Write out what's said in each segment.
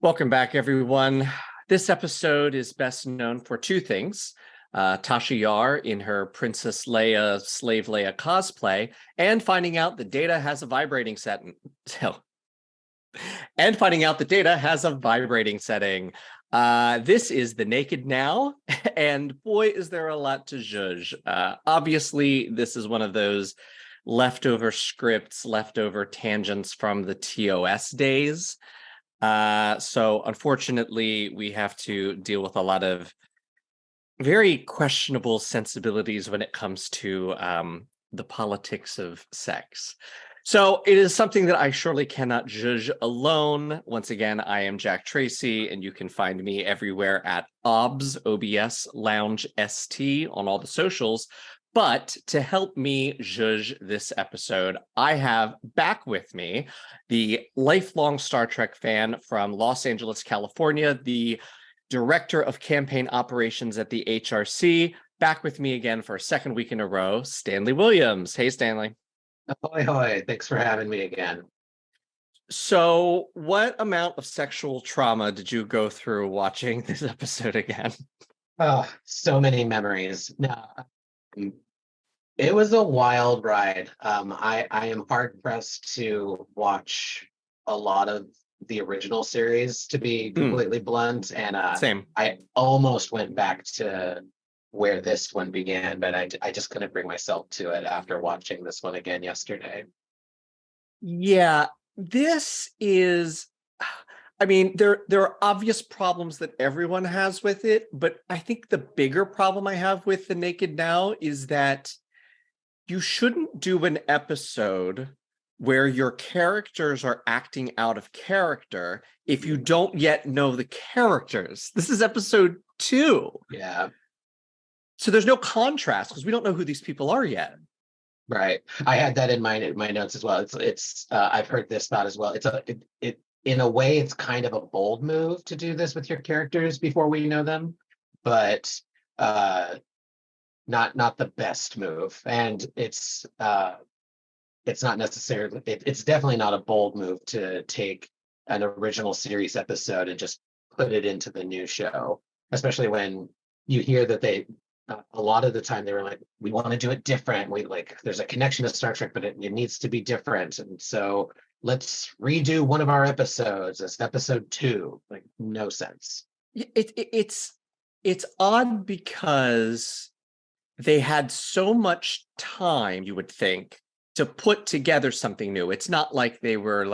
Welcome back, everyone. This episode is best known for two things. Tasha Yar in her Princess Leia, Slave Leia cosplay, and finding out that Data has a vibrating setting. This is The Naked Now, and boy, is there a lot to Zhuzh. Obviously, this is one of those leftover scripts, leftover tangents from the TOS days. So unfortunately, we have to deal with a lot of very questionable sensibilities when it comes to the politics of sex. So it is something that I surely cannot judge alone. Once again, I am Jack Tracy, and you can find me everywhere at OBS Lounge ST on all the socials. But to help me judge this episode, I have back with me the lifelong Star Trek fan from Los Angeles, California, the director of campaign operations at the HRC. Back with me again for a second week in a row, Stanley Williams. Hey, Stanley. Ahoy, hoy. Thanks for having me again. So what amount of sexual trauma did you go through watching this episode again? Oh, so many memories. No, it was a wild ride. I am hard pressed to watch a lot of the original series, to be completely blunt. And Same. I almost went back to where this one began, but I just couldn't bring myself to it after watching this one again yesterday. Yeah, this is, I mean, there are obvious problems that everyone has with it, but I think the bigger problem I have with The Naked Now is that you shouldn't do an episode where your characters are acting out of character if you don't yet know the characters. This is episode 2. Yeah. So there's no contrast because we don't know who these people are yet. Right. I had that in my notes as well. It's I've heard this thought as well. It in a way, it's kind of a bold move to do this with your characters before we know them, but not the best move. And it's not necessarily, it's definitely not a bold move to take an original series episode and just put it into the new show, especially when you hear that a lot of the time they were like, we want to do it different. There's a connection to Star Trek, but it needs to be different. And so let's redo one of our episodes. It's episode 2. Like, no sense. It's odd because they had so much time, you would think, to put together something new. It's not like they were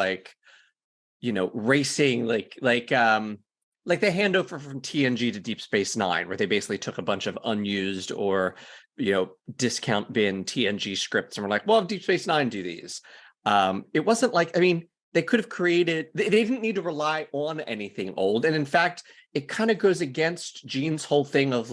racing like the handover from TNG to Deep Space Nine, where they basically took a bunch of unused or discount bin TNG scripts and were like, well, Deep Space Nine do these. It wasn't like, I mean, they could have created, they didn't need to rely on anything old. And in fact, it kind of goes against Gene's whole thing of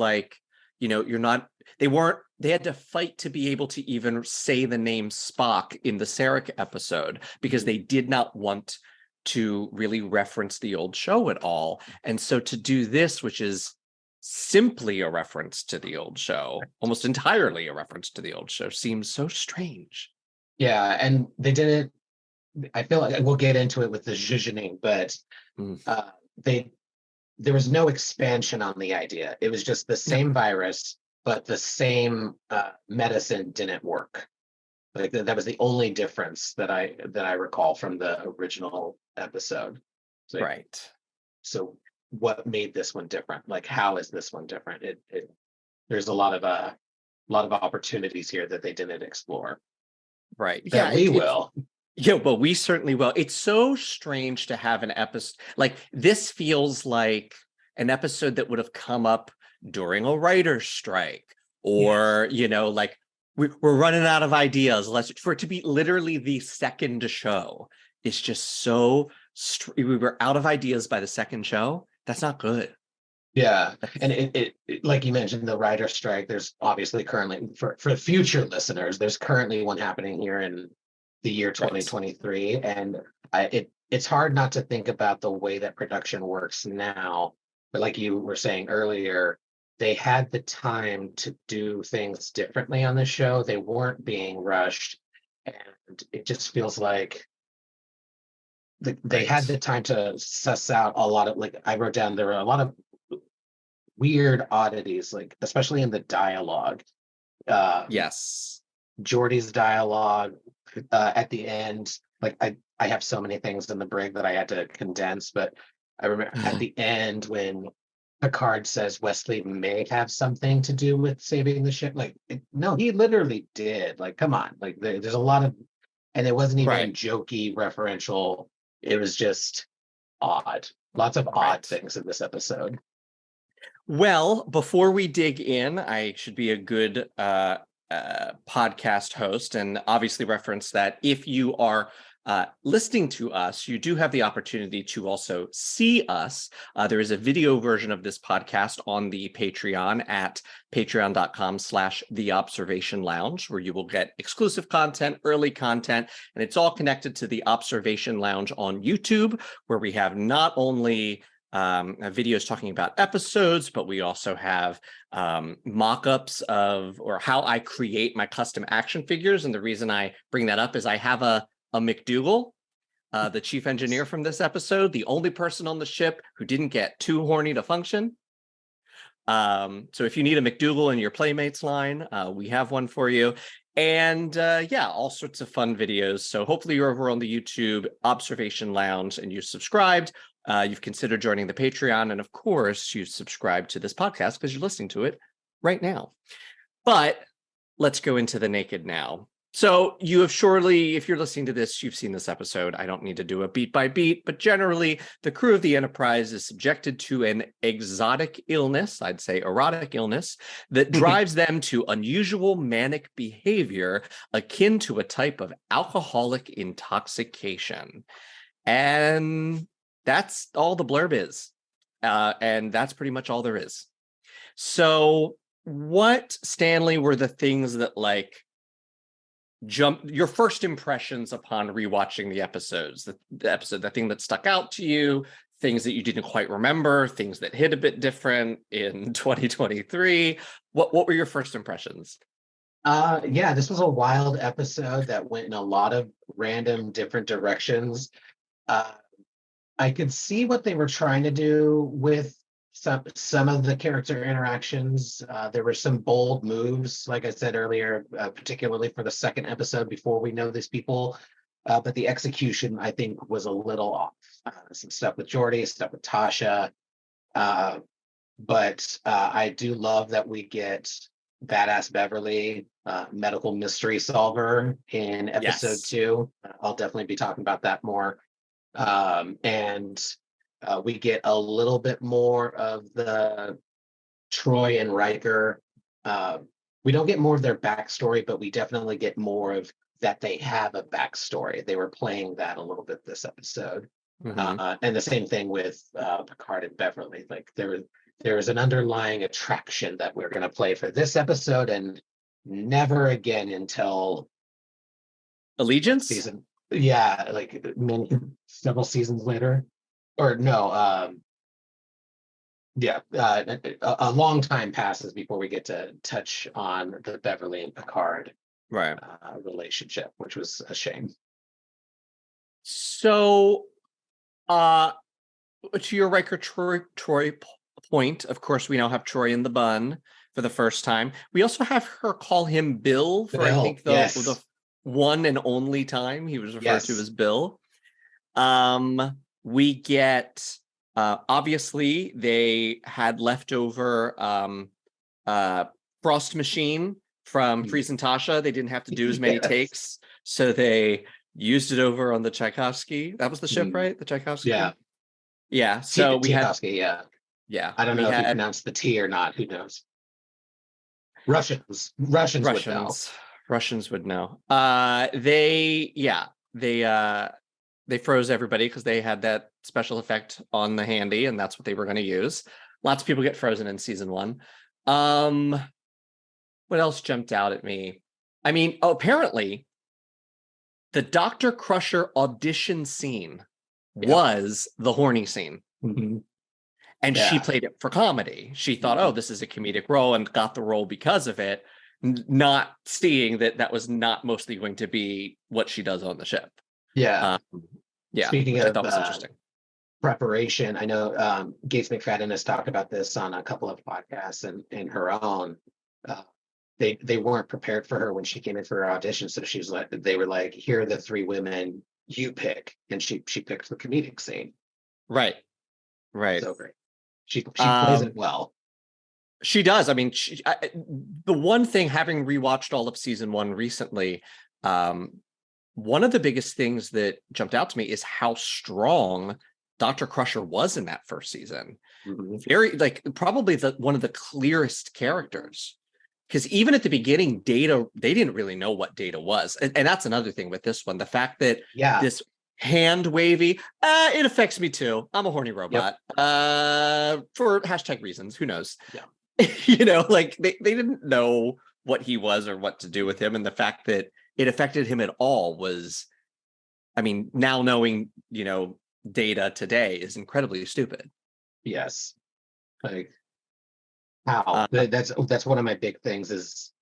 they had to fight to be able to even say the name Spock in the Sarek episode because they did not want to really reference the old show at all. And so to do this, which is simply a reference to the old show, almost entirely a reference to the old show, seems so strange. Yeah, and they did it. I feel like we'll get into it with the zhuzhening, but there was no expansion on the idea. It was just the same virus, but the same medicine didn't work. Like that was the only difference that I recall from the original episode. Right. So what made this one different? Like, how is this one different? There's a lot of opportunities here that they didn't explore. Right. Yeah, we will. Yeah, but we certainly will. It's so strange to have an episode like this. Feels like an episode that would have come up during a writer's strike, or like we're running out of ideas. For it to be literally the second show, it's just so we were out of ideas by the second show. That's not good. Yeah, and it like you mentioned, the writer's strike. There's obviously currently for future listeners, there's currently one happening here in the year 2023, right. And it's hard not to think about the way that production works now. But like you were saying earlier, they had the time to do things differently on the show. They weren't being rushed, and it just feels like they had the time to suss out a lot of, like, I wrote down there were a lot of weird oddities, like especially in the dialogue. Yes. Geordi's dialogue at the end, like I have so many things in the brig that I had to condense, but I remember at the end when Picard says Wesley may have something to do with saving the ship. Like, no, he literally did. Like, come on. Like, there's a lot of, and it wasn't even Right. jokey, referential. It was just odd. Lots of odd things in this episode. Well, before we dig in, I should be a good podcast host and obviously reference that if you are listening to us, you do have the opportunity to also see us. There is a video version of this podcast on the Patreon at patreon.com/The Observation Lounge, where you will get exclusive content, early content, and it's all connected to the Observation Lounge on YouTube, where we have not only videos talking about episodes, but we also have mock-ups of, or how I create my custom action figures. And the reason I bring that up is I have a McDougal, the chief engineer from this episode, the only person on the ship who didn't get too horny to function. So if you need a McDougal in your Playmates line, we have one for you. And yeah, all sorts of fun videos. So hopefully you're over on the YouTube Observation Lounge and you subscribed. You've considered joining the Patreon. And of course, you subscribe to this podcast because you're listening to it right now. But let's go into the naked now. So you have surely, if you're listening to this, you've seen this episode. I don't need to do a beat by beat, but generally the crew of the Enterprise is subjected to an exotic illness, I'd say erotic illness, that drives them to unusual manic behavior akin to a type of alcoholic intoxication. And that's all the blurb is. And that's pretty much all there is. So what, Stanley, were the things that your first impressions upon rewatching the episodes, the thing that stuck out to you, things that you didn't quite remember, things that hit a bit different in 2023? What were your first impressions? Yeah, this was a wild episode that went in a lot of random different directions. I could see what they were trying to do with some of the character interactions. There were some bold moves, like I said earlier, particularly for the second episode before we know these people. But the execution, I think, was a little off. Some stuff with Geordi, stuff with Tasha. But I do love that we get Badass Beverly, medical mystery solver, in episode 2. I'll definitely be talking about that more. And we get a little bit more of the Troy and Riker. We don't get more of their backstory, but we definitely get more of that they have a backstory. They were playing that a little bit this episode. And the same thing with Picard and Beverly. Like there's an underlying attraction that we're going to play for this episode and never again until Allegiance? season. Yeah, like several seasons later. Or no, a long time passes before we get to touch on the Beverly and Picard relationship, which was a shame. So, to your Riker Troy point, of course, we now have Troy in the bun for the first time. We also have her call him Bill for, I think, the one and only time he was referred to as Bill. We get, obviously, they had leftover frost machine from Freeze and Tasha. They didn't have to do as many takes, so they used it over on the Tchaikovsky. That was the ship, right? The Tchaikovsky? Yeah. So we had... Yeah. I don't know if you pronounced the T or not. Who knows? Russians would know. Russians would know. They froze everybody because they had that special effect on the handy, and that's what they were going to use. Lots of people get frozen in season 1. What else jumped out at me? I mean, apparently, the Dr. Crusher audition scene was the horny scene. And she played it for comedy. She thought, oh, this is a comedic role, and got the role because of it, not seeing that was not mostly going to be what she does on the ship. Yeah, Speaking which I of thought was interesting. preparation, I know Gates McFadden has talked about this on a couple of podcasts and her own. Uh, they weren't prepared for her when she came in for her audition, so she was like, they were like, here are the three women you pick, and she picked the comedic scene. Right, right. So great. She plays Um, it well. she does. I mean, the one thing, having rewatched all of season one recently, um, one of the biggest things that jumped out to me is how strong Dr. Crusher was in that first season. Mhm. Very, like, probably one of the clearest characters. Because even at the beginning, Data, they didn't really know what Data was. And that's another thing with this one. The fact that Yeah. this hand wavy, it affects me too. I'm a horny robot. For hashtag reasons, who knows? Yeah. You know, like they didn't know what he was or what to do with him. And the fact that it affected him at all was, I mean, now knowing, you know, Data today is incredibly stupid. Yes. Like how Uh, that's one of my big things is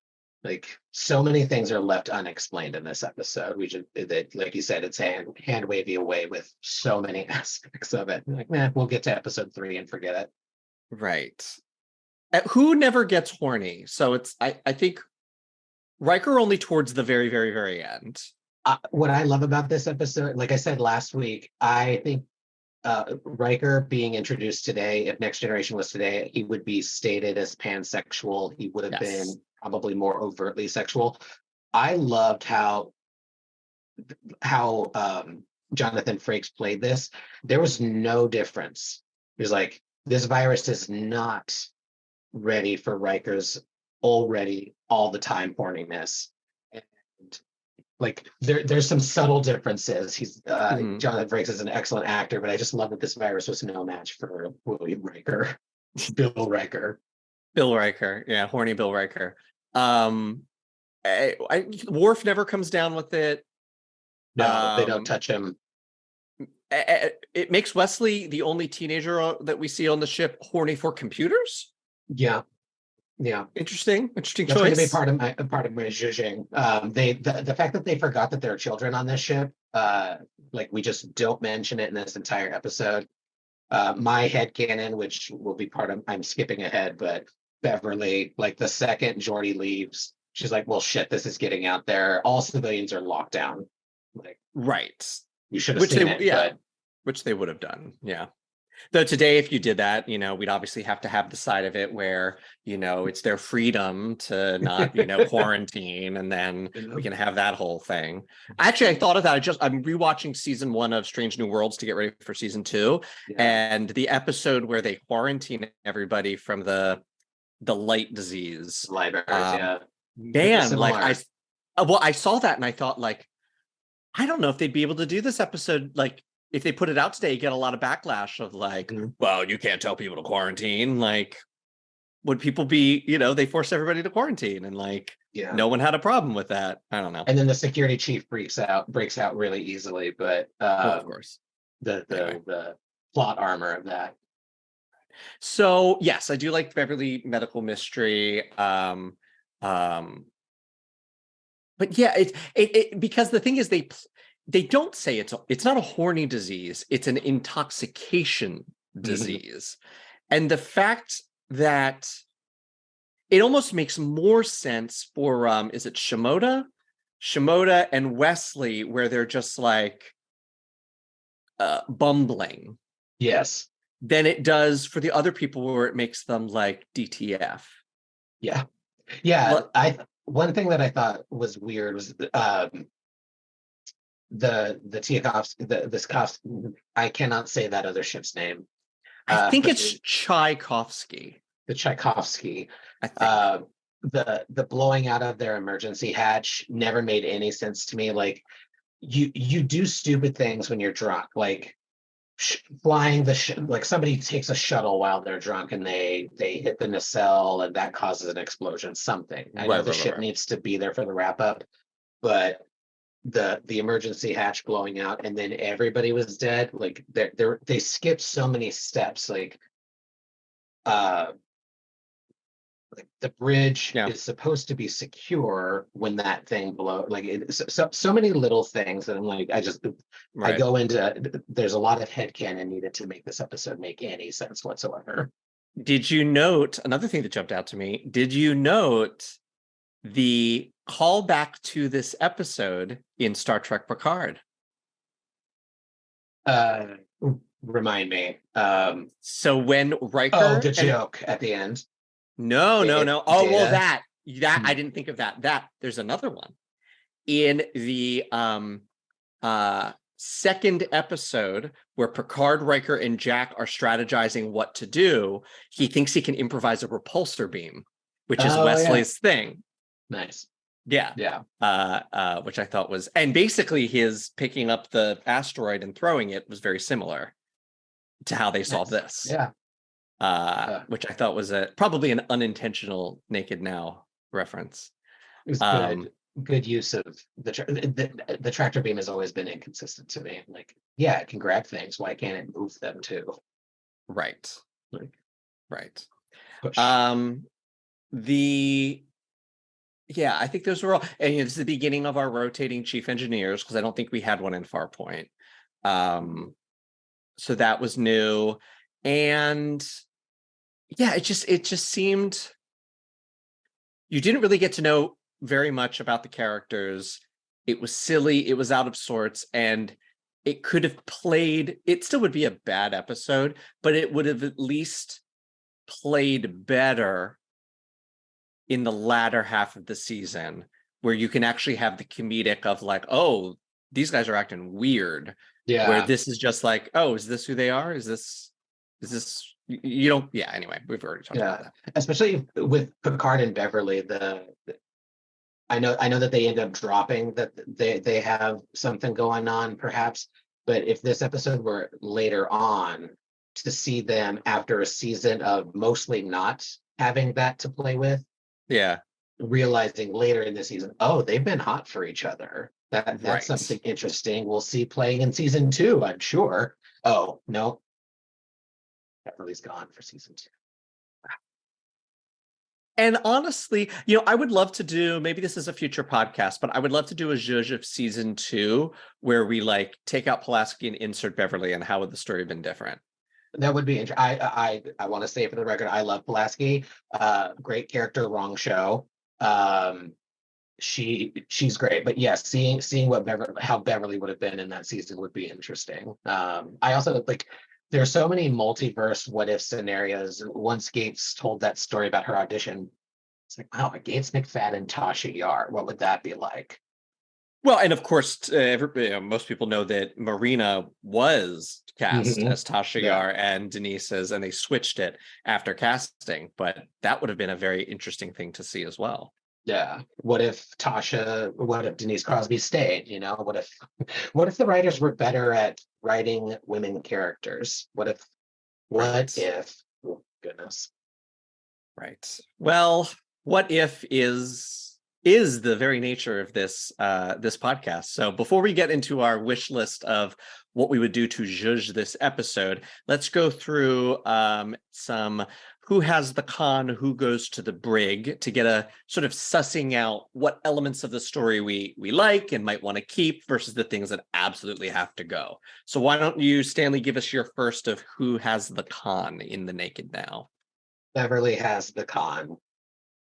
like so many things are left unexplained in this episode. We just that, like you said, it's hand wavy away with so many aspects of it. Like, man, we'll get to episode 3 and forget it. right. Who never gets horny? So it's, I think Riker only towards the very, very, very end. What I love about this episode, like I said last week, I think Riker being introduced today, if Next Generation was today, he would be stated as pansexual. He would have Yes. been probably more overtly sexual. I loved how Jonathan Frakes played this. There was no difference. He was like, this virus is not ready for Riker's already all the time horniness. And like there's some subtle differences. He's Jonathan Frakes is an excellent actor, but I just love that this virus was no match for William Riker, Bill Riker. Bill Riker, yeah, horny Bill Riker. Worf never comes down with it. No, they don't touch him. It makes Wesley the only teenager that we see on the ship horny for computers. Yeah, yeah. Interesting That's choice. going to be part of my zhuzhing. The fact that they forgot that there are children on this ship, like we just don't mention it in this entire episode. My headcanon, which will be part of, I'm skipping ahead, but Beverly, like the second Geordi leaves, she's like, well, shit, this is getting out there. All civilians are locked down. Like, right. You should have seen it, yeah, but which they would have done. Yeah. Though today, if you did that, you know, we'd obviously have to have the side of it where, you know, it's their freedom to not, you know, quarantine, and then we can have that whole thing. Actually, I thought of that. I'm rewatching season 1 of Strange New Worlds to get ready for season 2. Yeah. And the episode where they quarantine everybody from the light disease. Libraries, yeah. Man, like I saw that and I thought, like, I don't know if they'd be able to do this episode. Like, if they put it out today, you get a lot of backlash of like, well, you can't tell people to quarantine. Like, would people be, you know, they forced everybody to quarantine and like, no one had a problem with that. I don't know. And then the security chief breaks out really easily, but of course, the plot armor of that. So yes, I do like Beverly Medical Mystery. But yeah, it because the thing is they don't say it's not a horny disease, it's an intoxication disease. And the fact that it almost makes more sense for is it Shimoda and Wesley, where they're just like bumbling, yes, than it does for the other people where it makes them like DTF. Yeah. One thing that I thought was weird was the Tchaikovsky, I cannot say that other ship's name. I think it's Tchaikovsky. The Tchaikovsky. I think. The blowing out of their emergency hatch never made any sense to me. Like you do stupid things when you're drunk, like flying like somebody takes a shuttle while they're drunk and they hit the nacelle and that causes an explosion. Something. I know the ship needs to be there for the wrap up, but the emergency hatch blowing out and then everybody was dead. Like they skipped so many steps. Like like the bridge Yeah. is supposed to be secure when that thing blow. Like so many little things, and I'm like, I Right. go into. There's a lot of headcanon needed to make this episode make any sense whatsoever. Did you note another thing that jumped out to me? Did you note the callback to this episode in Star Trek Picard? Uh, Remind me. So when Oh, Riker the and joke at the end. no. Oh, well, Data. that I didn't think of that. There's another one in the second episode where Picard, Riker, and Jack are strategizing what to do. He thinks he can improvise a repulsor beam, which is Oh, yeah. Wesley's thing. Nice. Yeah. Yeah. Which I thought was, and basically his picking up the asteroid and throwing it was very similar to how they solved Nice. this. Yeah. Which I thought was probably an unintentional Naked Now reference. It was good use of the tractor beam has always been inconsistent to me. Like, yeah, it can grab things. Why can't it move them too? Right. Like, Right. push. Yeah, I think those were all, and it's the beginning of our rotating chief engineers, because I don't think we had one in Farpoint. So that was new. And yeah, it just seemed you didn't really get to know very much about the characters. It was silly, it was out of sorts, and it could have played, it still would be a bad episode, but it would have at least played better in the latter half of the season, where you can actually have the comedic of like, oh, these guys are acting weird. Yeah. Where this is just like, oh, is this who they are? Is this you don't, yeah, anyway, we've already talked about that. Especially with Picard and Beverly, I know that they end up dropping that they have something going on, perhaps, but if this episode were later on, to see them after a season of mostly not having that to play with, Yeah. realizing later in the season, oh, they've been hot for each other. That's Right. something interesting we'll see playing in season 2, I'm sure. Oh, no. Beverly's gone for season 2. And honestly, I would love to do, maybe this is a future podcast, but I would love to do a Zhuzh of season 2 where we like take out Pulaski and insert Beverly, and how would the story have been different? That would be interesting. I want to say for the record, I love Pulaski. Great character, wrong show. She's great, but yes, seeing what how Beverly would have been in that season would be interesting. I also like, there's so many multiverse what if scenarios. Once Gates told that story about her audition, it's like, wow, Gates McFadden, Tasha Yar, what would that be like? Well, and of course, most people know that Marina was cast as Tasha Yar and Denise's, and they switched it after casting. But that would have been a very interesting thing to see as well. Yeah. What if Denise Crosby stayed? What if the writers were better at writing women characters? What if? Oh, goodness. Right. Well, what if is the very nature of this podcast. So before we get into our wish list of what we would do to Zhuzh this episode, let's go through some who has the con, who goes to the brig, to get a sort of sussing out what elements of the story we like and might want to keep versus the things that absolutely have to go. So why don't you, Stanley, give us your first of who has the con in the Naked Now? Beverly has the con.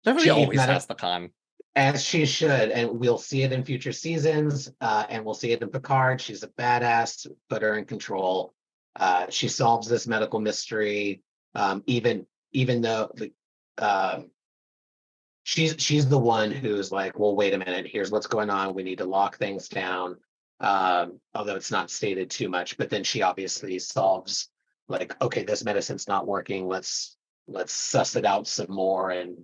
Beverly always has the con. As she should, and we'll see it in future seasons, and we'll see it in Picard. She's a badass, put her in control. She solves this medical mystery, even though she's the one who's like, well, wait a minute, here's what's going on. We need to lock things down. Although it's not stated too much, but then she obviously solves, like, okay, this medicine's not working. Let's suss it out some more, and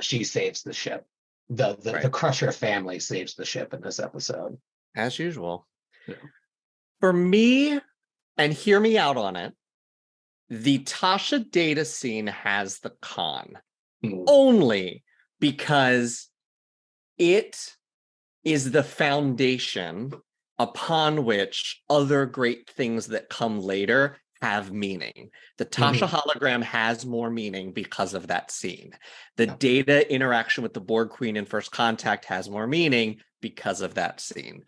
she saves the ship. The Crusher family saves the ship in this episode. As usual. Yeah. For me, and hear me out on it, the Tasha data scene has the con. Only because it is the foundation upon which other great things that come later have meaning. The Tasha hologram has more meaning because of that scene. The Data interaction with the Borg Queen in First Contact has more meaning because of that scene.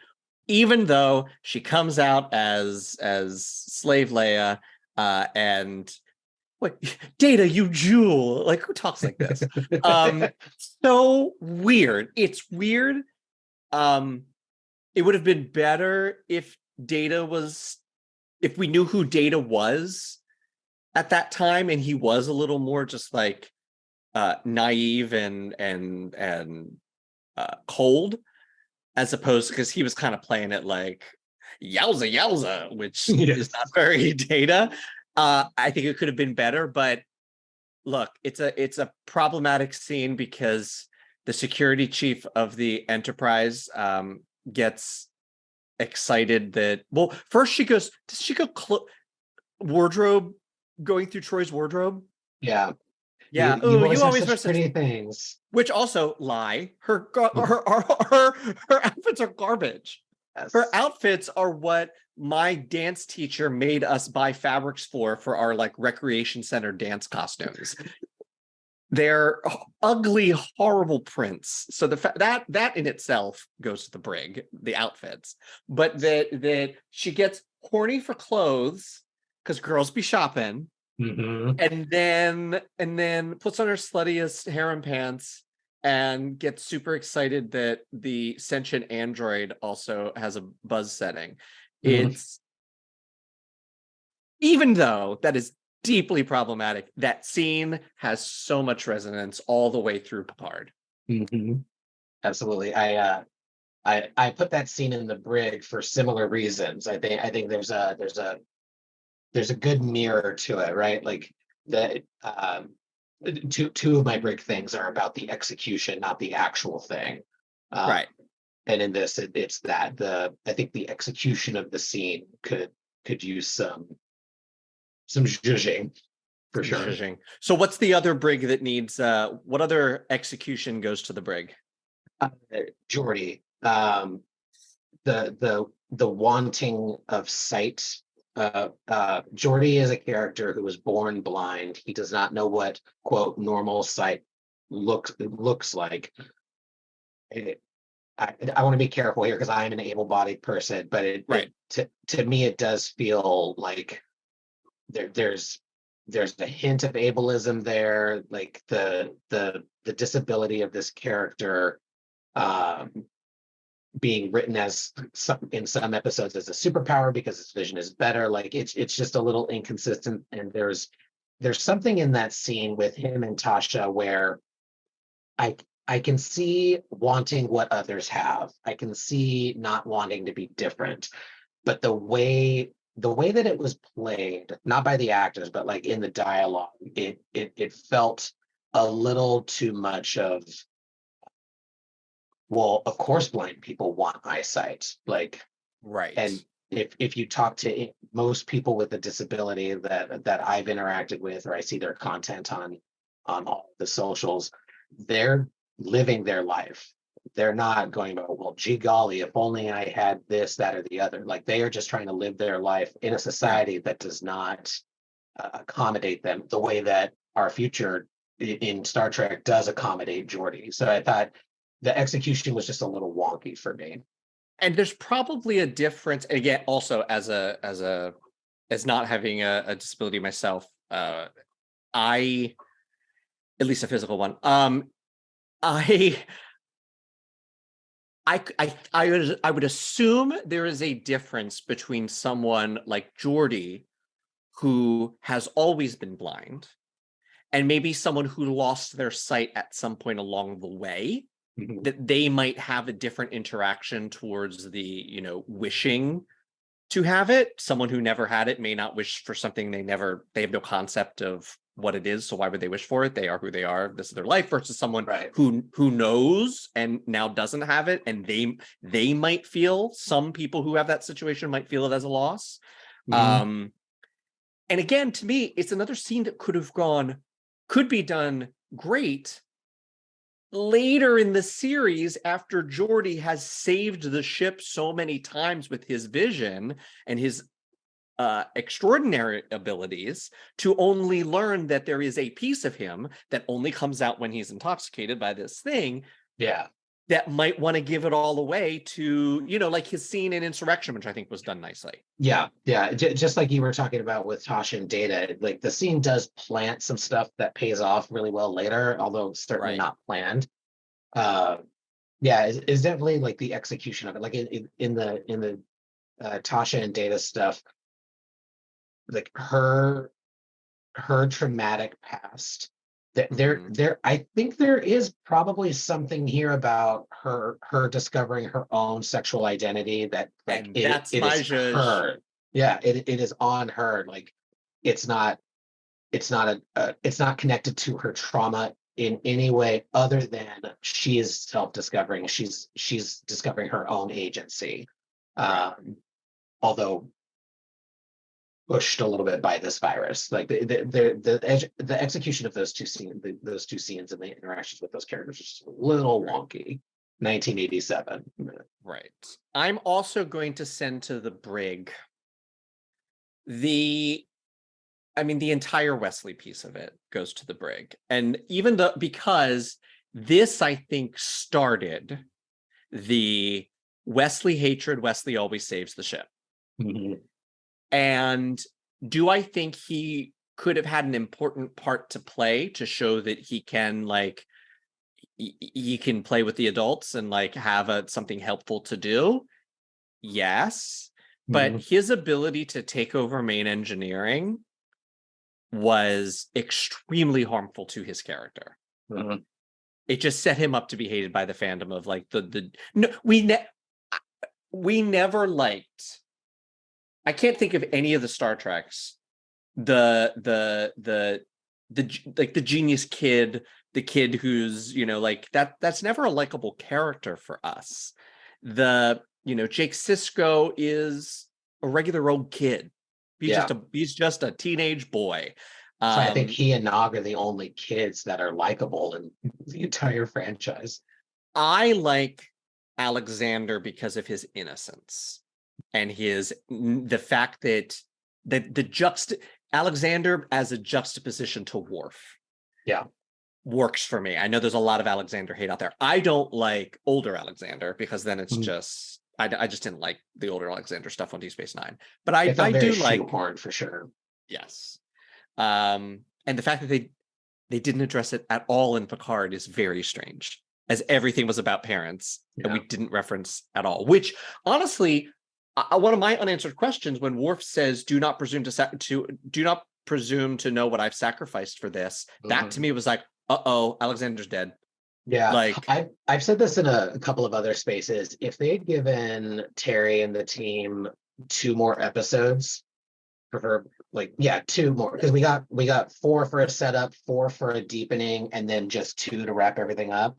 Even though she comes out as Slave Leia and wait, Data, you jewel. Like, who talks like this? So weird. It's weird. It would have been better if we knew who Data was at that time, and he was a little more just like naive and cold, as opposed, because he was kind of playing it like yowza yowza, which is not very Data. I think it could have been better, but look, it's a problematic scene because the security chief of the Enterprise gets excited that, well, first does she go wardrobe, going through Troy's wardrobe? Yeah. Yeah. You You always have wear such pretty things. Which also lie. Her outfits are garbage. Yes. Her outfits are what my dance teacher made us buy fabrics for our like recreation center dance costumes. They're ugly, horrible prints. So that in itself goes to the brig, the outfits. But that she gets horny for clothes because girls be shopping, and then puts on her sluttiest harem pants and gets super excited that the sentient android also has a buzz setting. It's, even though that is deeply problematic, that scene has so much resonance all the way through Picard. Absolutely. I put that scene in the brig for similar reasons. I think there's a good mirror to it, right? Like that. Two of my brig things are about the execution, not the actual thing. Right. And in this, it's that I think the execution of the scene could use some zhuzhing, for sure. Zhuzhing. So what's the other brig that needs, what other execution goes to the brig? Geordi. The wanting of sight. Geordi is a character who was born blind. He does not know what, quote, normal sight looks like. I want to be careful here because I am an able-bodied person, but to me it does feel like there's a hint of ableism there, like the disability of this character being written as in some episodes as a superpower because his vision is better. Like it's just a little inconsistent, and there's something in that scene with him and Tasha where I can see wanting what others have. I can see not wanting to be different, but the way that it was played, not by the actors, but like in the dialogue, it felt a little too much of, well, of course blind people want eyesight. Like, right. And if you talk to most people with a disability that I've interacted with, or I see their content on all the socials, they're living their life. They're not going about, well, gee golly, if only I had this, that, or the other. Like they are just trying to live their life in a society that does not accommodate them the way that our future in Star Trek does accommodate Geordi. So I thought the execution was just a little wonky for me. And there's probably a difference, again, also as not having a disability myself, at least a physical one. I would assume there is a difference between someone like Geordi, who has always been blind, and maybe someone who lost their sight at some point along the way. That they might have a different interaction towards the, wishing to have it. Someone who never had it may not wish for something they have no concept of what it is. So why would they wish for it? They are who they are. This is their life, versus someone who knows and now doesn't have it. And they might feel, some people who have that situation might feel it as a loss. And again, to me, it's another scene that could be done great later in the series, after Geordi has saved the ship so many times with his vision and his extraordinary abilities to only learn that there is a piece of him that only comes out when he's intoxicated by this thing. Yeah. That might want to give it all away to, like his scene in Insurrection, which I think was done nicely. Yeah. Just like you were talking about with Tasha and Data, like the scene does plant some stuff that pays off really well later, although certainly Right. not planned. It's definitely like the execution of it, like in the Tasha and Data stuff, like her traumatic past. I think there is probably something here about her discovering her own sexual identity that like And that's it my is Zhuzh. her. Yeah, it is on her. Like it's not it's not connected to her trauma in any way other than she is self-discovering. She's discovering her own agency. Right. Although pushed a little bit by this virus. Like the execution of those two scenes and the interactions with those characters is just a little wonky. 1987. Right. I'm also going to send to the brig the entire Wesley piece of it goes to the brig. And even though, because this, I think, started the Wesley hatred, Wesley always saves the ship. Mm-hmm. And do I think he could have had an important part to play to show that he can he can play with the adults and have something helpful to do? Yes. But his ability to take over main engineering was extremely harmful to his character. Mm-hmm. It just set him up to be hated by the fandom of no, we never liked. I can't think of any of the Star Treks, the genius kid, the kid who's that's never a likable character for us. Jake Sisko is a regular old kid. He's just a teenage boy. So I think he and Nog are the only kids that are likable in the entire franchise. I like Alexander because of his innocence and the fact that Alexander as a juxtaposition to Worf. Yeah. Works for me. I know there's a lot of Alexander hate out there. I don't like older Alexander because then it's just I just didn't like the older Alexander stuff on Deep Space Nine. But I do like shoehorned for sure. Yes. And the fact that they didn't address it at all in Picard is very strange, as everything was about parents and we didn't reference at all. Which honestly, one of my unanswered questions when Worf says, "Do not presume to know what I've sacrificed for this." That to me was like, "Uh-oh, Alexander's dead." Yeah, I've said this in a couple of other spaces. If they had given Terry and the team 2 more episodes, prefer 2 more, because we got 4 for a setup, 4 for a deepening, and then just 2 to wrap everything up.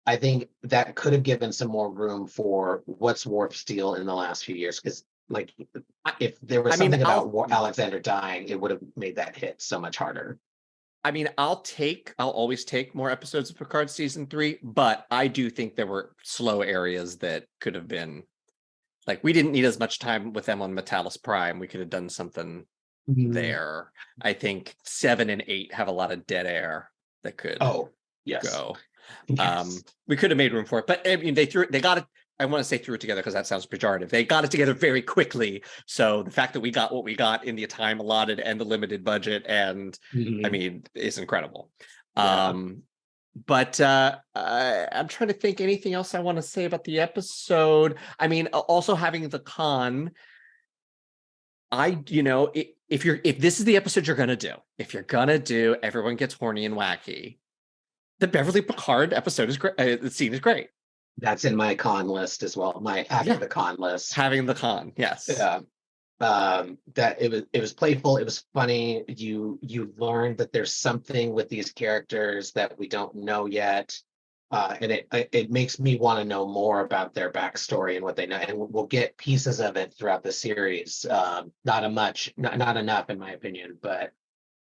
I think that could have given some more room for what's Worf's deal in the last few years, because if there was something about Alexander dying, it would have made that hit so much harder. I'll always take more episodes of Picard season 3, but I do think there were slow areas that could have been we didn't need as much time with them on Metalis Prime. We could have done something there. I think 7 and 8 have a lot of dead air that could go. Yes. We could have made room for it, but they got it. I want to say threw it together because that sounds pejorative. They got it together very quickly. So the fact that we got what we got in the time allotted and the limited budget and is incredible. Yeah. But I'm trying to think anything else I want to say about the episode. Also having the con, if this is the episode you're gonna do, everyone gets horny and wacky, the Beverly Picard episode is great. The scene is great. That's in my con list as well. The con list. Having the con, yes. Yeah. That it was playful, it was funny. You learned that there's something with these characters that we don't know yet, and it makes me want to know more about their backstory and what they know, and we'll get pieces of it throughout the series. Not enough in my opinion, but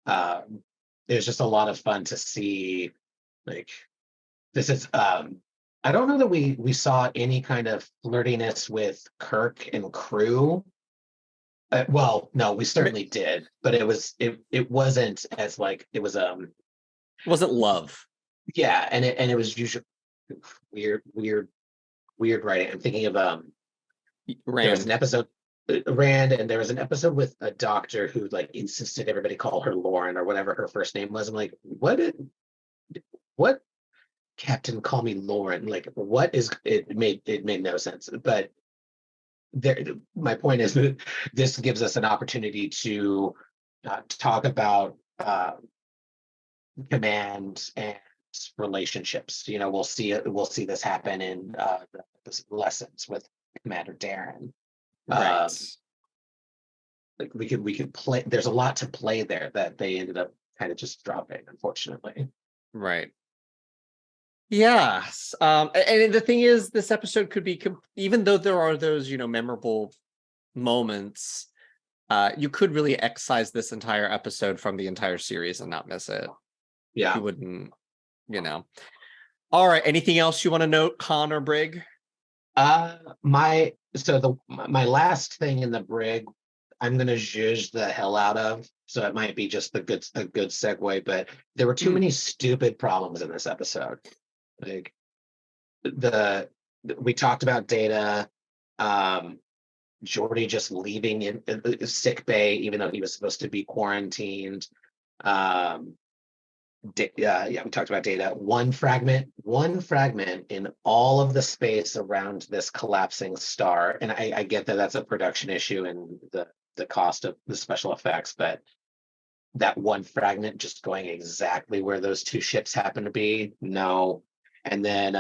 it was just a lot of fun to see. This is I don't know that we saw any kind of flirtiness with Kirk and crew Well, no, we certainly did, but it wasn't as like it was Wasn't love. yeah, and it was usually weird writing. I'm thinking of there was an Rand. episode Rand, and there was an episode with a doctor who like insisted everybody call her Lauren or whatever her first name was. I'm like, what Captain, call me Lauren? Like, what is it? Made no sense. But there, my point is that this gives us an opportunity to talk about command and relationships. You know, we'll see this happen in the lessons with Commander Darren. Right. Like we could play. There's a lot to play there that they ended up kind of just dropping, unfortunately. Right. Yes. And the thing is, this episode could be, even though there are those, memorable moments, you could really excise this entire episode from the entire series and not miss it. Yeah. You wouldn't, All right. Anything else you want to note, Con or Brig? My last thing in the brig, I'm gonna zhuzh the hell out of. So it might be just a good segue, but there were too many stupid problems in this episode. Like we talked about Data, Geordi just leaving in sick bay, even though he was supposed to be quarantined. Yeah, we talked about Data. One fragment in all of the space around this collapsing star. And I get that that's a production issue and the cost of the special effects, but that one fragment just going exactly where those two ships happen to be, no. And then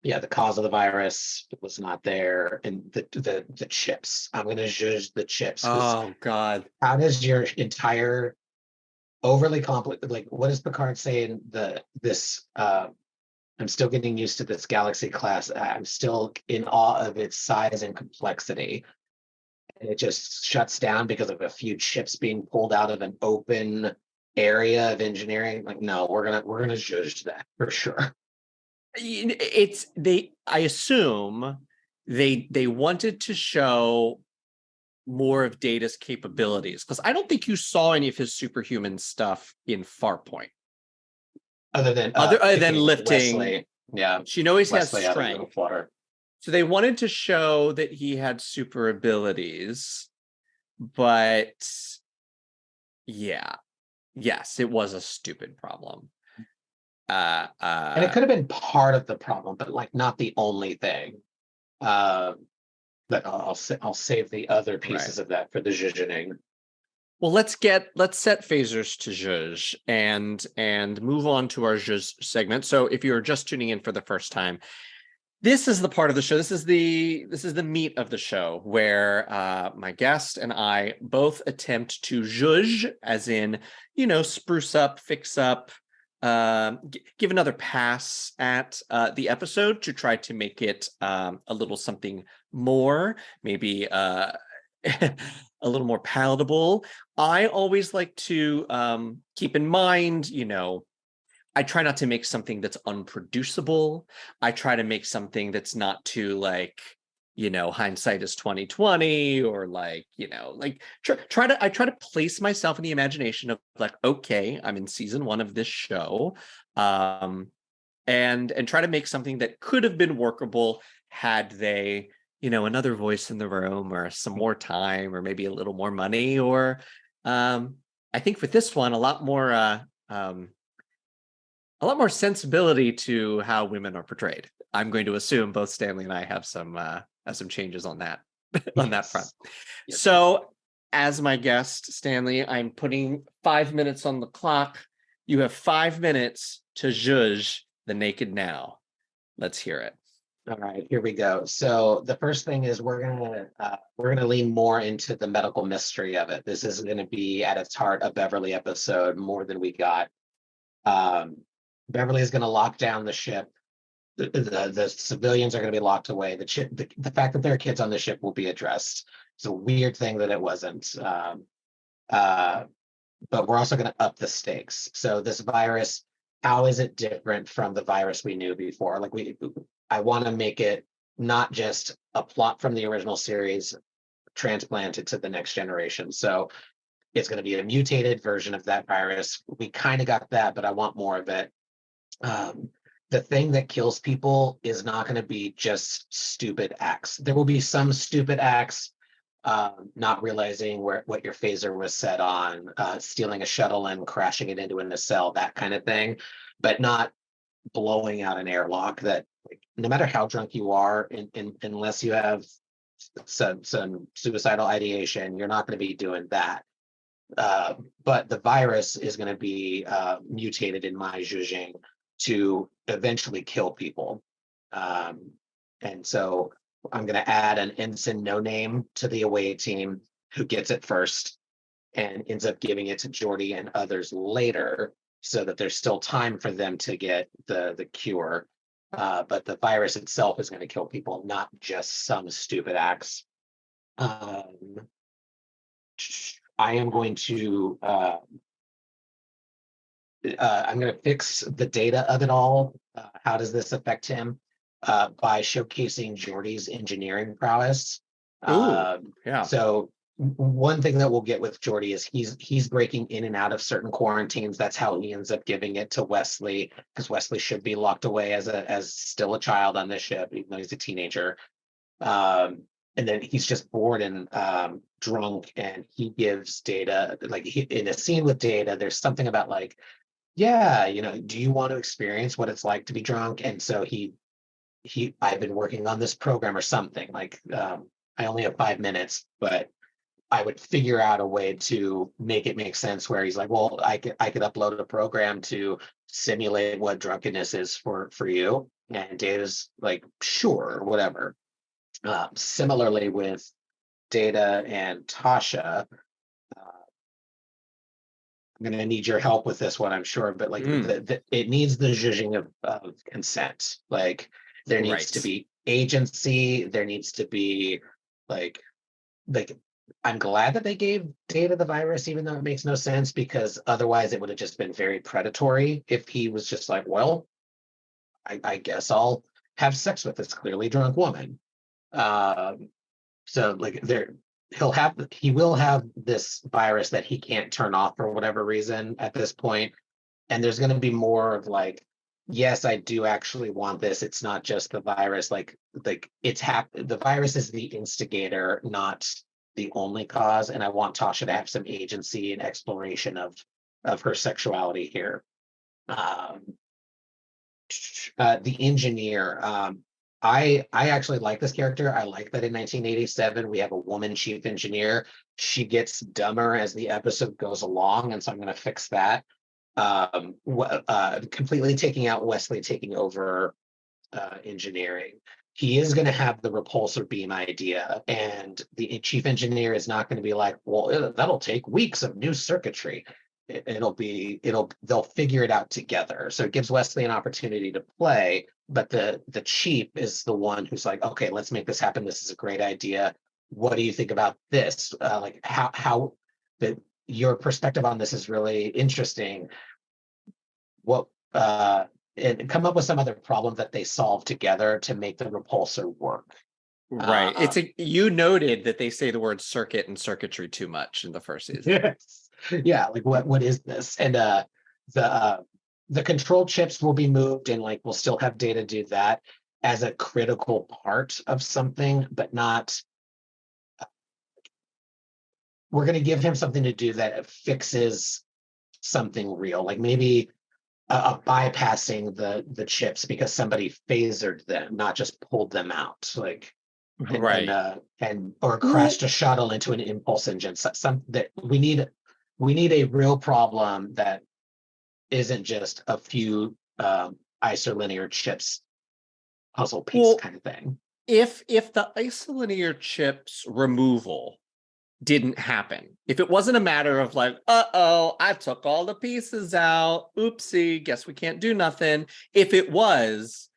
the cause of the virus was not there, and the chips. I'm gonna judge the chips. Oh God. How does your entire overly complicated, like, what does Picard say in I'm still getting used to this galaxy class. I'm still in awe of its size and complexity. And it just shuts down because of a few chips being pulled out of an open area of engineering. Like, no, we're gonna judge that for sure. I assume they wanted to show more of Data's capabilities, because I don't think you saw any of his superhuman stuff in Farpoint. Other than lifting. Wesley. Yeah. She always has Wesley out of the strength. water. So they wanted to show that he had super abilities, but yes, it was a stupid problem. And it could have been part of the problem, but like not the only thing. But I'll save the other pieces of that for the zhuzhing. Well, let's set phasers to Zhuzh and move on to our Zhuzh segment. So if you're just tuning in for the first time, this is the part of the show. This is the meat of the show where my guest and I both attempt to zhuzh, as in, spruce up, fix up, give another pass at the episode to try to make it a little something more, maybe a little more palatable. I always like to keep in mind, I try not to make something that's unproducible. I try to make something that's not too hindsight is 2020, or I try to place myself in the imagination of like, okay, I'm in season 1 of this show, and try to make something that could have been workable had they, another voice in the room, or some more time, or maybe a little more money, or I think with this one, a lot more sensibility to how women are portrayed. I'm going to assume both Stanley and I have some changes on that on that front. Yes. So, as my guest, Stanley, I'm putting 5 minutes on the clock. You have 5 minutes to zhuzh the naked now. Let's hear it. All right, here we go. So the first thing is we're gonna lean more into the medical mystery of it. This is going to be at its heart a Beverly episode more than we got. Beverly is going to lock down the ship. The civilians are going to be locked away. The fact that there are kids on the ship will be addressed. It's a weird thing that it wasn't. But we're also going to up the stakes. So this virus, how is it different from the virus we knew before? I want to make it not just a plot from the original series transplant it to the next generation. So it's going to be a mutated version of that virus. We kind of got that, but I want more of it. The thing that kills people is not going to be just stupid acts. There will be some stupid acts, not realizing what your phaser was set on, stealing a shuttle and crashing it into a nacelle, that kind of thing, but not blowing out an airlock. That, like, no matter how drunk you are, unless you have some suicidal ideation, you're not going to be doing that. But the virus is going to be mutated in my Zhuzhing to eventually kill people. And so I'm going to add an ensign no name to the away team who gets it first and ends up giving it to Geordi and others later, so that there's still time for them to get the cure. But the virus itself is going to kill people, not just some stupid acts. I am going to I'm going to fix the data of it all. How does this affect him? By showcasing Geordi's engineering prowess. Yeah. So one thing that we'll get with Geordi is he's breaking in and out of certain quarantines. That's how he ends up giving it to Wesley, because Wesley should be locked away as still a child on this ship, even though he's a teenager. And then he's just bored and drunk, and he gives Data, like, in a scene with Data, there's something about, like, yeah, do you want to experience what it's like to be drunk? And so I've been working on this program or something, like, I only have 5 minutes, but I would figure out a way to make it make sense, where he's like, well, I could upload a program to simulate what drunkenness is for you. And Data's like, sure, whatever. Similarly with Data and Tasha, I'm going to need your help with this one, I'm sure, but like it needs the zhuzhing of consent. Like, there needs to be agency. There needs to be like I'm glad that they gave Data the virus, even though it makes no sense, because otherwise it would have just been very predatory if he was just like, well, I guess I'll have sex with this clearly drunk woman. So like he will have this virus that he can't turn off for whatever reason at this point. And there's going to be more of like, yes, I do actually want this. It's not just the virus. Like the virus is the instigator, not the only cause. And I want Tasha to have some agency and exploration of her sexuality here. The engineer, I actually like this character. I like that in 1987 we have a woman chief engineer. She gets dumber as the episode goes along, and so I'm going to fix that. Completely taking out Wesley taking over engineering. He is going to have the repulsor beam idea, and the chief engineer is not going to be like, well, that'll take weeks of new circuitry. They'll figure it out together. So it gives Wesley an opportunity to play, but the chief is the one who's like, okay, let's make this happen. This is a great idea. What do you think about this? Like how your perspective on this is really interesting. And come up with some other problem that they solve together to make the repulsor work. Right. You noted that they say the word circuit and circuitry too much in the first season. Yes. Yeah, like what is this? And the control chips will be moved, and like we'll still have Data do that as a critical part of something, but not. We're going to give him something to do that fixes something real, like maybe bypassing the chips because somebody phasered them, not just pulled them out, like. Or crashed a shuttle into an impulse engine. Some that we need a real problem that isn't just a few isolinear chips puzzle piece kind of thing. If the isolinear chips removal didn't happen, if it wasn't a matter of like, I took all the pieces out, oopsie, guess we can't do nothing. If it was,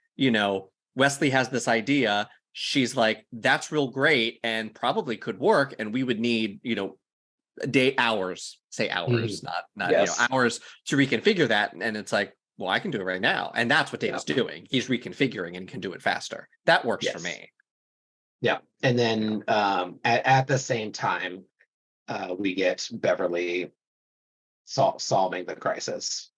Wesley has this idea. She's like, that's real great and probably could work. And we would need, hours, not yes. Hours to reconfigure that. And it's like, well, I can do it right now. And that's what Data's doing. He's reconfiguring and can do it faster. That works for me. Yeah. And then at the same time, we get Beverly solving the crisis.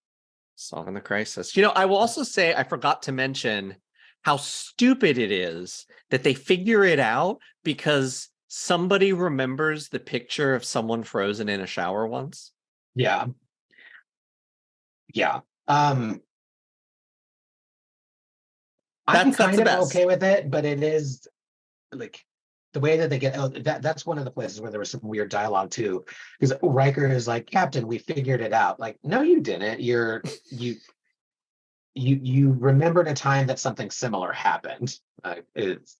Solving the crisis. You know, I will also say I forgot to mention how stupid it is that they figure it out because somebody remembers the picture of someone frozen in a shower once. Yeah. Yeah. I'm That's kind the of best. okay with it, but it is like the way that they get that's one of the places where there was some weird dialogue too. Because Riker is like, Captain, we figured it out. Like, no, you didn't. You remembered a time that something similar happened. It's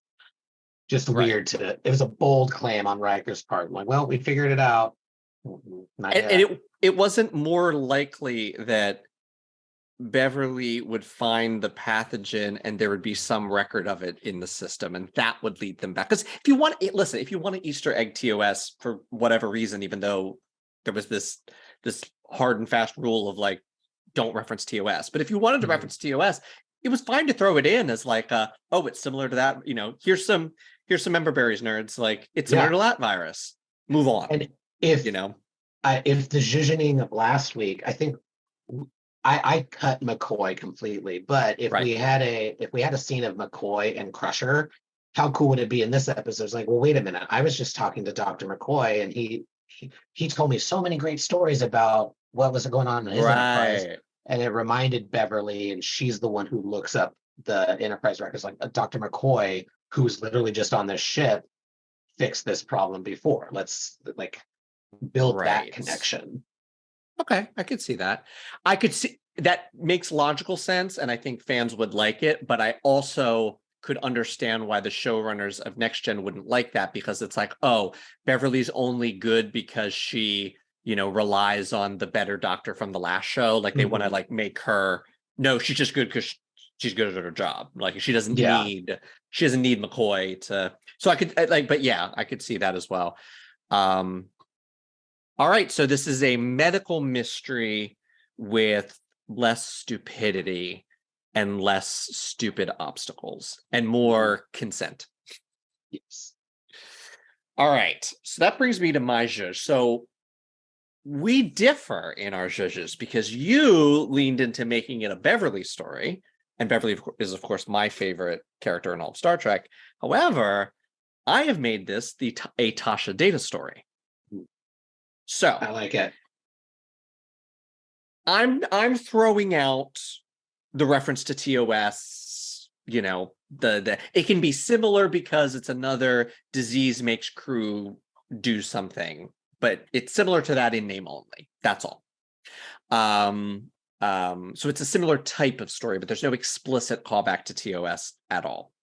just Right. weird to it was a bold claim on Riker's part. Like, well, we figured it out. Not And yet. it wasn't more likely that Beverly would find the pathogen and there would be some record of it in the system, and that would lead them back. Because if you want, listen, if you want to Easter egg TOS for whatever reason, even though there was this hard and fast rule of like, don't reference TOS, but if you wanted to reference TOS, it was fine to throw it in as like, oh, it's similar to that. You know, here's some member berries, nerds. Like, it's similar to that virus. Move on. And if you know, if the zhuzhening of last week, I think I cut McCoy completely. But if right. we had a scene of McCoy and Crusher, how cool would it be in this episode? It's like, well, wait a minute. I was just talking to Dr. McCoy, and he told me so many great stories about what was going on in his Enterprise. And it reminded Beverly, and she's the one who looks up the Enterprise records, like Dr. McCoy, who's literally just on this ship, fixed this problem before. Let's like build that connection. Okay, I could see that. I could see that makes logical sense, and I think fans would like it, but I also could understand why the showrunners of Next Gen wouldn't like that, because it's like, oh, Beverly's only good because she, you know, relies on the better doctor from the last show. Like they want to like make her, no, she's just good because she's good at her job. Like she doesn't need McCoy to. So I could like, but yeah, I could see that as well. All right, so this is a medical mystery with less stupidity and less stupid obstacles and more consent. Yes. All right, so that brings me to my Zhuzh. So we differ in our Zhuzhes because you leaned into making it a Beverly story, and Beverly is, of course, my favorite character in all of Star Trek. However, I have made this a Tasha Data story. So I like it. I'm throwing out the reference to TOS, you know, the it can be similar because it's another disease makes crew do something, but it's similar to that in name only. That's all. So it's a similar type of story, but there's no explicit callback to TOS at all.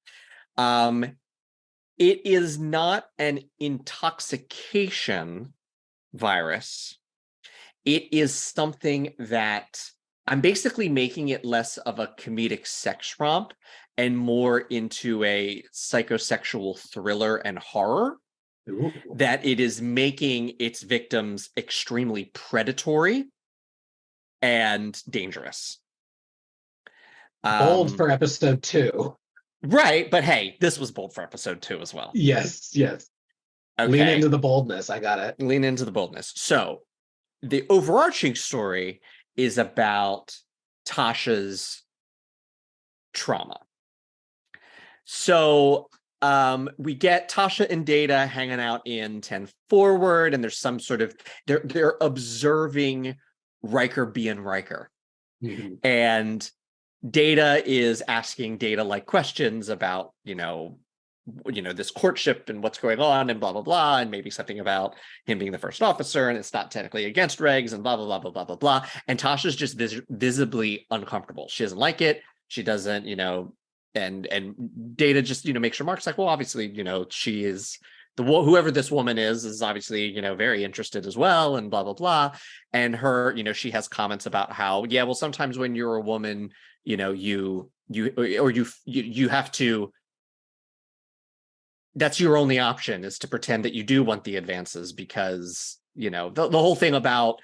It is not an intoxication virus. It is something that I'm basically making it less of a comedic sex romp and more into a psychosexual thriller and horror. Ooh. That it is making its victims extremely predatory and dangerous. Bold for episode 2. Right, but hey, this was bold for episode 2 as well. Yes. Okay. Lean into the boldness. I got it. Lean into the boldness. So the overarching story is about Tasha's trauma. So we get Tasha and Data hanging out in 10 Forward, and there's some sort of they're observing Riker being Riker. And Data is asking Data like questions about, you know, this courtship and what's going on and blah, blah, blah, and maybe something about him being the first officer and it's not technically against regs and blah, blah, blah, blah, blah, blah, blah. And Tasha's just visibly uncomfortable. She doesn't like it. She doesn't, you know, and Data just, you know, makes remarks like, well, obviously, you know, she is whoever this woman is obviously, you know, very interested as well and blah, blah, blah. And her, you know, she has comments about how, yeah, well, sometimes when you're a woman, you know, you have to, that's your only option is to pretend that you do want the advances because, you know, the whole thing about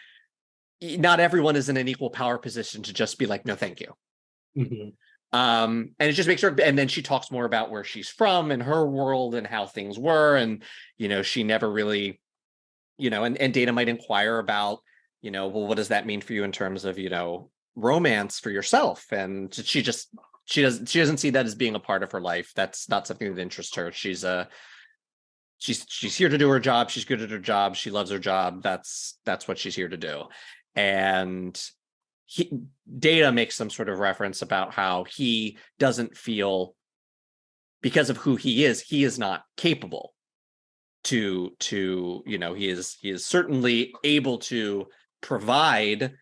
not everyone is in an equal power position to just be like, no, thank you. And it just makes her, and then she talks more about where she's from and her world and how things were. And, she never really, and Data might inquire about, well, what does that mean for you in terms of, romance for yourself? And she doesn't see that as being a part of her life. That's not something that interests her. She's here to do her job. She's good at her job. She loves her job. That's what she's here to do. And Data makes some sort of reference about how he doesn't feel, because of who he is not capable to he is certainly able to provide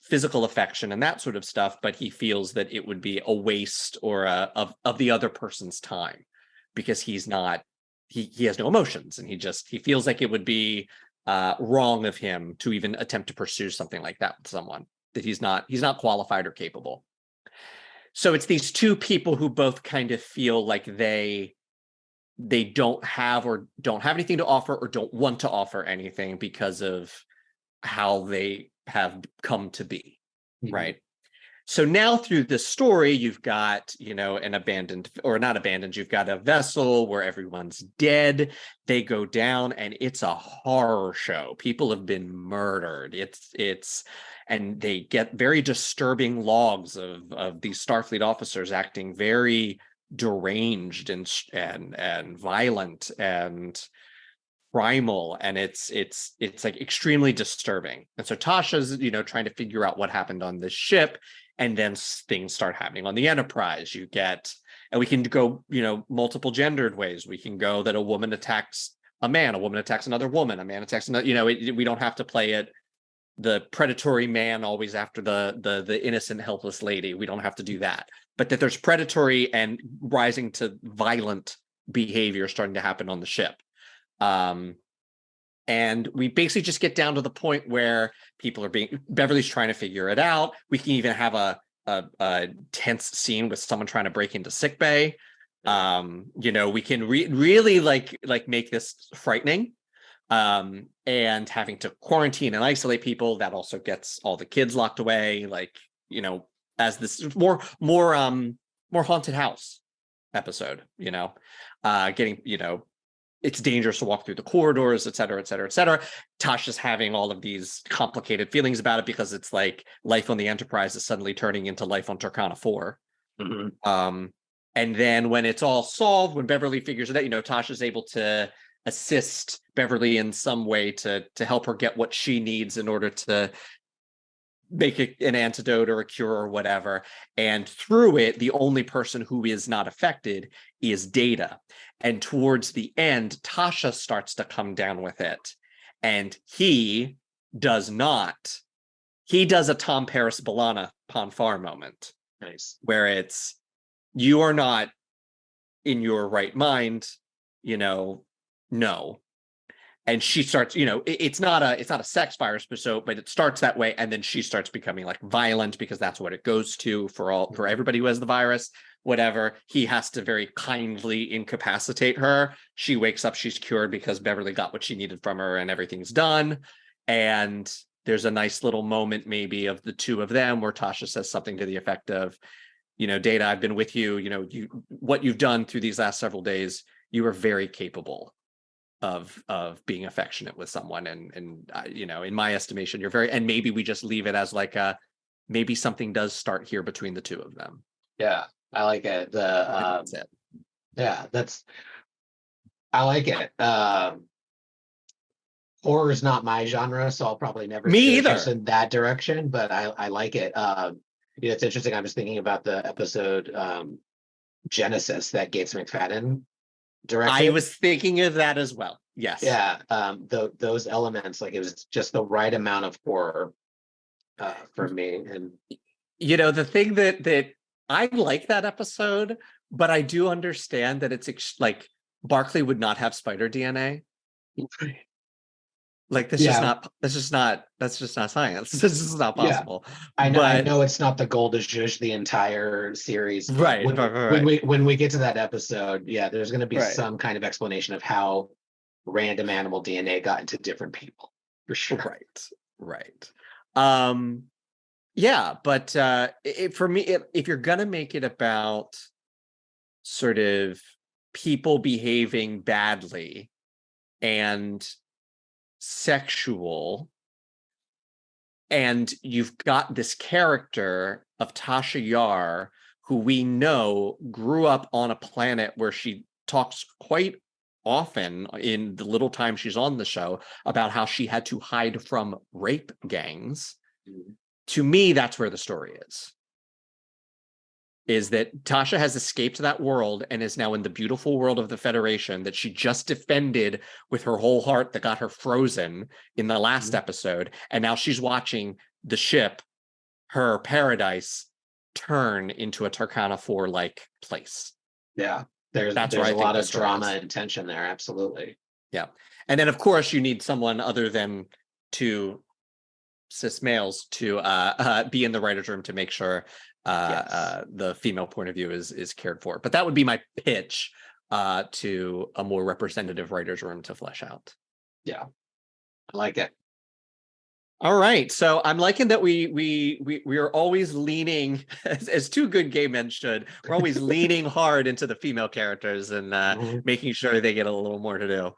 physical affection and that sort of stuff, but he feels that it would be a waste or of the other person's time, because he's not, he has no emotions, and he feels like it would be wrong of him to even attempt to pursue something like that with someone, that he's not qualified or capable. So it's these two people who both kind of feel like they don't have anything to offer, or don't want to offer anything because of how they have come to be. Mm-hmm. Right. So now through this story, you've got, an abandoned, or not abandoned, you've got a vessel where everyone's dead. They go down and it's a horror show. People have been murdered. And they get very disturbing logs of these Starfleet officers acting very deranged and violent and primal, and it's like extremely disturbing. And so Tasha's trying to figure out what happened on this ship, and then things start happening on the Enterprise. And we can go multiple gendered ways. We can go that a woman attacks a man, a woman attacks another woman, a man attacks another. We don't have to play it the predatory man always after the innocent helpless lady. We don't have to do that, but that there's predatory and rising to violent behavior starting to happen on the ship. And we basically just get down to the point where Beverly's trying to figure it out. We can even have a tense scene with someone trying to break into sickbay. We can really like make this frightening. And having to quarantine and isolate people, that also gets all the kids locked away, as this more haunted house episode, getting, it's dangerous to walk through the corridors, et cetera, et cetera, et cetera. Tasha's having all of these complicated feelings about it, because it's like life on the Enterprise is suddenly turning into life on Turkana 4. Mm-hmm. And then when it's all solved, when Beverly figures it out, Tasha's able to assist Beverly in some way to help her get what she needs in order to make an antidote or a cure or whatever. And through it, the only person who is not affected is Data. And towards the end, Tasha starts to come down with it. And he does not. He does a Tom Paris B'Elanna Ponfar moment. Nice. Where it's, you are not in your right mind, no. And she starts, it's not a sex virus, but it starts that way, and then she starts becoming like violent, because that's what it goes to for everybody who has the virus. Whatever, he has to very kindly incapacitate her. She wakes up, she's cured because Beverly got what she needed from her, and everything's done. And there's a nice little moment maybe of the two of them where Tasha says something to the effect of, Data, I've been with you, what you've done through these last several days, you are very capable of being affectionate with someone, and in my estimation, you're very, and maybe we just leave it as like maybe something does start here between the two of them. Yeah, I like it. That's it. Yeah, I like it. Horror is not my genre, so I'll probably never Me either in that direction, but I like it. It's interesting. I'm just thinking about the episode Genesis that Gates McFadden directed. I was thinking of that as well. Yes. Yeah. Those elements, like, it was just the right amount of horror for me. And the thing that I like that episode, but I do understand that it's like Barclay would not have spider DNA. Like that's just not science. This is not possible. Yeah. I know it's not the goal to Zhuzh the entire series. Right. When we get to that episode, there's going to be some kind of explanation of how random animal DNA got into different people, for sure. Right. Yeah, but for me, if you're gonna make it about sort of people behaving badly and sexual, and you've got this character of Tasha Yar, who we know grew up on a planet where she talks quite often in the little time she's on the show about how she had to hide from rape gangs. To me, that's where the story is that Tasha has escaped that world and is now in the beautiful world of the Federation that she just defended with her whole heart, that got her frozen in the last episode. And now she's watching the ship, her paradise, turn into a Tarkana 4-like place. Yeah, there's a lot of drama and tension there. Absolutely. Yeah. And then, of course, you need someone other than two cis males to be in the writer's room to make sure the female point of view is cared for. But that would be my pitch to a more representative writer's room to flesh out. Yeah, I like it. All right, so I'm liking that we are always leaning, as two good gay men should. We're always leaning hard into the female characters and making sure they get a little more to do.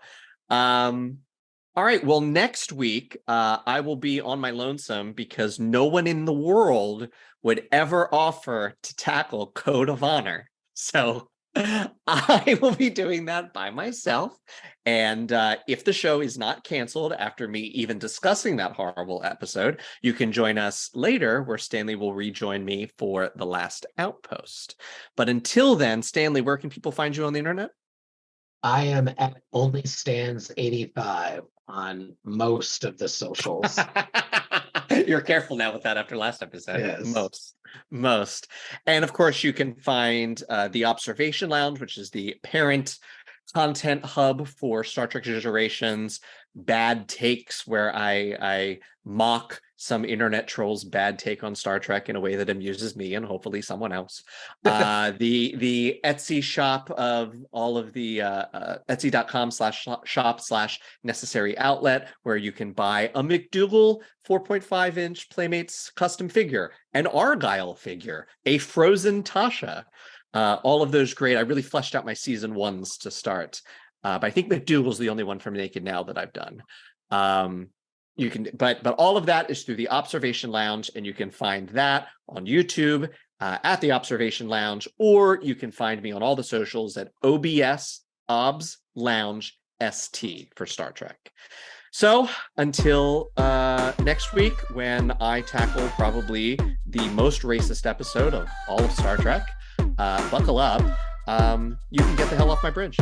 All right, well, next week, I will be on my lonesome because no one in the world would ever offer to tackle Code of Honor. So I will be doing that by myself. And if the show is not canceled after me even discussing that horrible episode, you can join us later where Stanley will rejoin me for The Last Outpost. But until then, Stanley, where can people find you on the internet? I am at OnlyStans85 on most of the socials. You're careful now with that after last episode. Yes. Most. And of course, you can find the Observation Lounge, which is the parent content hub for Star Trek Zhuzh-erations, bad takes, where I mock some internet trolls' bad take on Star Trek in a way that amuses me and hopefully someone else. The Etsy shop of all of the Etsy.com/shop/necessary outlet, where you can buy a McDougal 4.5-inch Playmates custom figure, an Argyle figure, a frozen Tasha. All of those great. I really fleshed out my season ones to start. But I think McDougal's the only one from Naked Now that I've done. You can, but all of that is through the Observation Lounge, and you can find that on YouTube at the Observation Lounge, or you can find me on all the socials at OBS Obs Lounge ST for Star Trek. So until next week, when I tackle probably the most racist episode of all of Star Trek, buckle up. You can get the hell off my bridge.